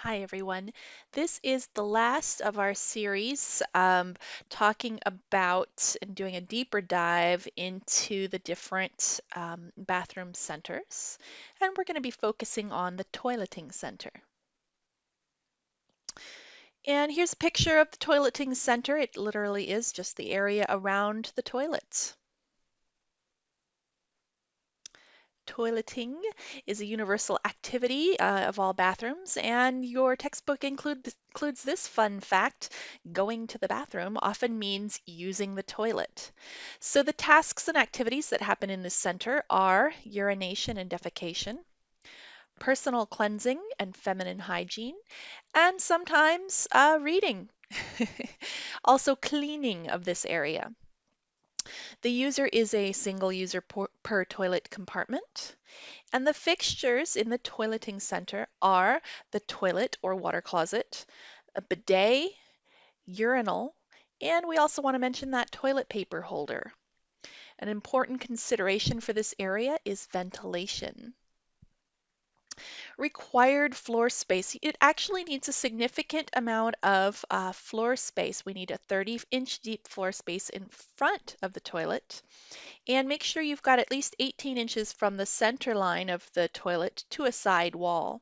Hi, everyone. This is the last of our series talking about and doing a deeper dive into the different bathroom centers. And we're going to be focusing on the toileting center. And here's a picture of the toileting center. It literally is just the area around the toilet. Toileting is a universal activity of all bathrooms, and your textbook includes this fun fact. Going to the bathroom often means using the toilet. So the tasks and activities that happen in this center are urination and defecation, personal cleansing and feminine hygiene, and sometimes reading. Also cleaning of this area. The user is a single user per toilet compartment. And the fixtures in the toileting center are the toilet or water closet, a bidet, urinal, and we also want to mention that toilet paper holder. An important consideration for this area is ventilation. Required floor space. It actually needs a significant amount of floor space. We need a 30-inch deep floor space in front of the toilet. And make sure you've got at least 18 inches from the center line of the toilet to a side wall.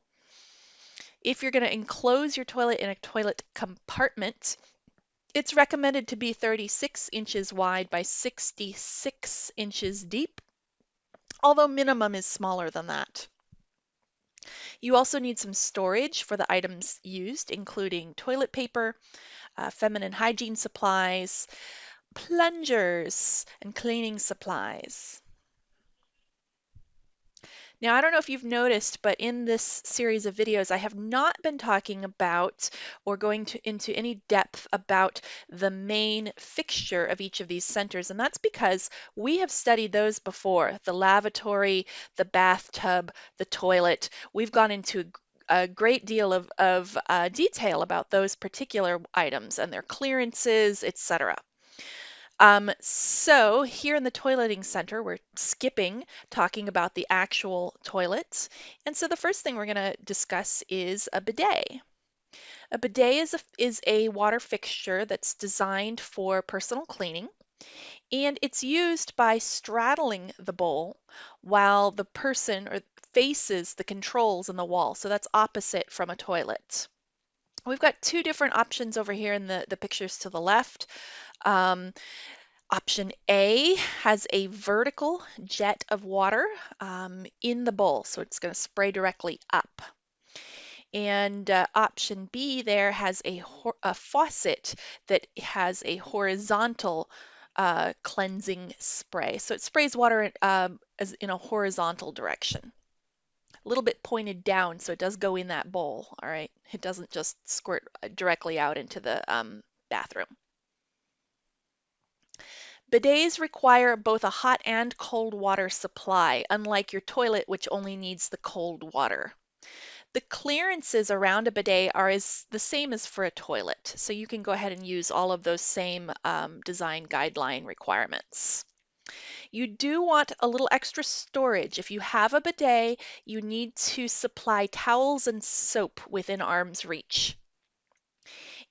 If you're going to enclose your toilet in a toilet compartment, it's recommended to be 36 inches wide by 66 inches deep, although minimum is smaller than that. You also need some storage for the items used, including toilet paper, feminine hygiene supplies, plungers, and cleaning supplies. Now, I don't know if you've noticed, but in this series of videos, I have not been talking about or going into any depth about the main fixture of each of these centers, and that's because we have studied those before, the lavatory, the bathtub, the toilet. We've gone into a great deal of detail about those particular items and their clearances, etc. So here in the toileting center, we're skipping talking about the actual toilets. And so the first thing we're going to discuss is a bidet. A bidet is a water fixture that's designed for personal cleaning, and it's used by straddling the bowl while the person or faces the controls in the wall. So that's opposite from a toilet. We've got two different options over here in the pictures to the left. Option A has a vertical jet of water in the bowl, so it's going to spray directly up. And option B there has a faucet that has a horizontal cleansing spray. So it sprays water as in a horizontal direction. A little bit pointed down, so it does go in that bowl, all right? It doesn't just squirt directly out into the bathroom. Bidets require both a hot and cold water supply, unlike your toilet, which only needs the cold water. The clearances around a bidet are the same as for a toilet, so you can go ahead and use all of those same design guideline requirements. You do want a little extra storage. If you have a bidet, you need to supply towels and soap within arm's reach.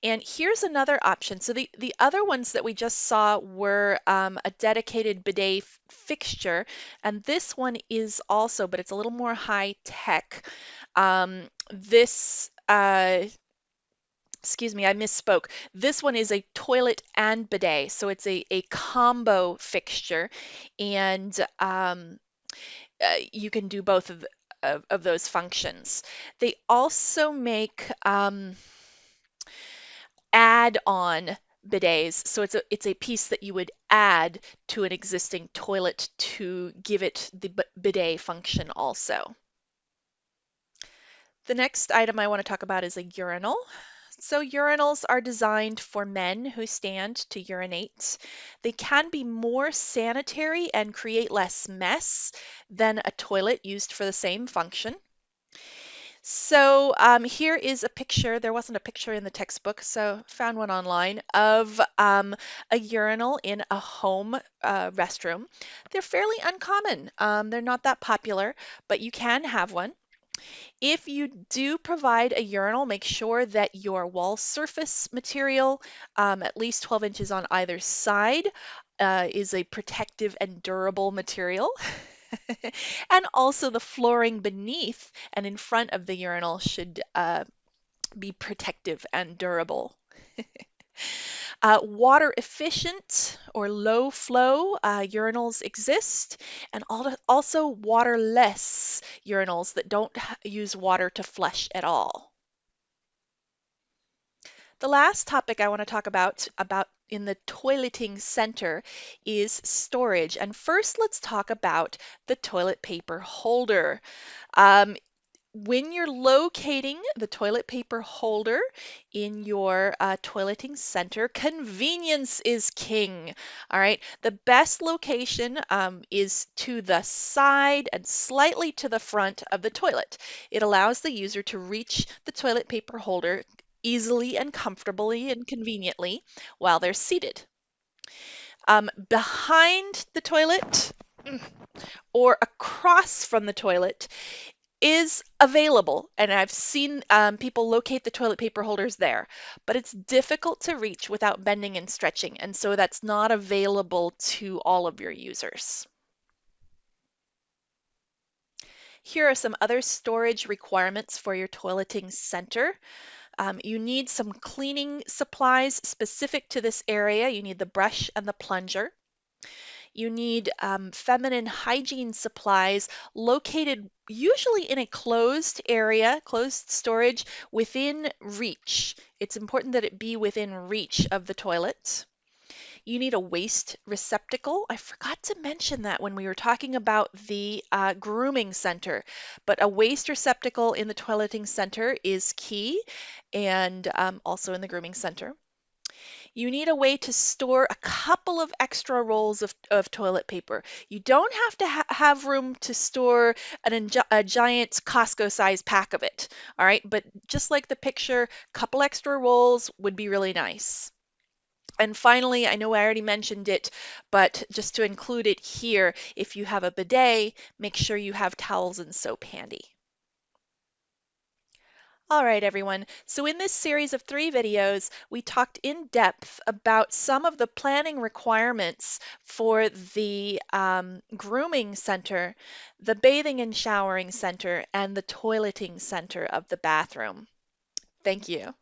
And here's another option. So the other ones that we just saw were a dedicated bidet fixture, and this one is also, but it's a little more high tech. This, excuse me, I misspoke. This one is a toilet and bidet, so it's a combo fixture, and you can do both of those functions. They also make add-on bidets. So it's a piece that you would add to an existing toilet to give it the bidet function also. The next item I want to talk about is a urinal. So urinals are designed for men who stand to urinate. They can be more sanitary and create less mess than a toilet used for the same function. So here is a picture. There wasn't a picture in the textbook, so found one online of a urinal in a home restroom. They're fairly uncommon. They're not that popular, but you can have one. If you do provide a urinal, make sure that your wall surface material, at least 12 inches on either side, is a protective and durable material. And also the flooring beneath and in front of the urinal should be protective and durable. Water efficient or low flow urinals exist, and also waterless urinals that don't use water to flush at all. The last topic I want to talk about in the toileting center is storage. And first, let's talk about the toilet paper holder. Um, when you're locating the toilet paper holder in your toileting center, convenience is king. All right. The best location is to the side and slightly to the front of the toilet. It allows the user to reach the toilet paper holder easily and comfortably and conveniently while they're seated. Behind the toilet or across from the toilet is available, and I've seen people locate the toilet paper holders there, but it's difficult to reach without bending and stretching, and so that's not available to all of your users. Here are some other storage requirements for your toileting center. You need some cleaning supplies specific to this area. You need the brush and the plunger. You need feminine hygiene supplies located usually in a closed area, closed storage within reach. It's important that it be within reach of the toilet. You need a waste receptacle. I forgot to mention that when we were talking about the grooming center, but a waste receptacle in the toileting center is key, and also in the grooming center. You need a way to store a couple of extra rolls of toilet paper. You don't have to have room to store a giant Costco size pack of it. All right, but just like the picture, a couple extra rolls would be really nice. And finally, I know I already mentioned it, but just to include it here, if you have a bidet, make sure you have towels and soap handy. All right, everyone. So in this series of 3 videos, we talked in depth about some of the planning requirements for the grooming center, the bathing and showering center, and the toileting center of the bathroom. Thank you.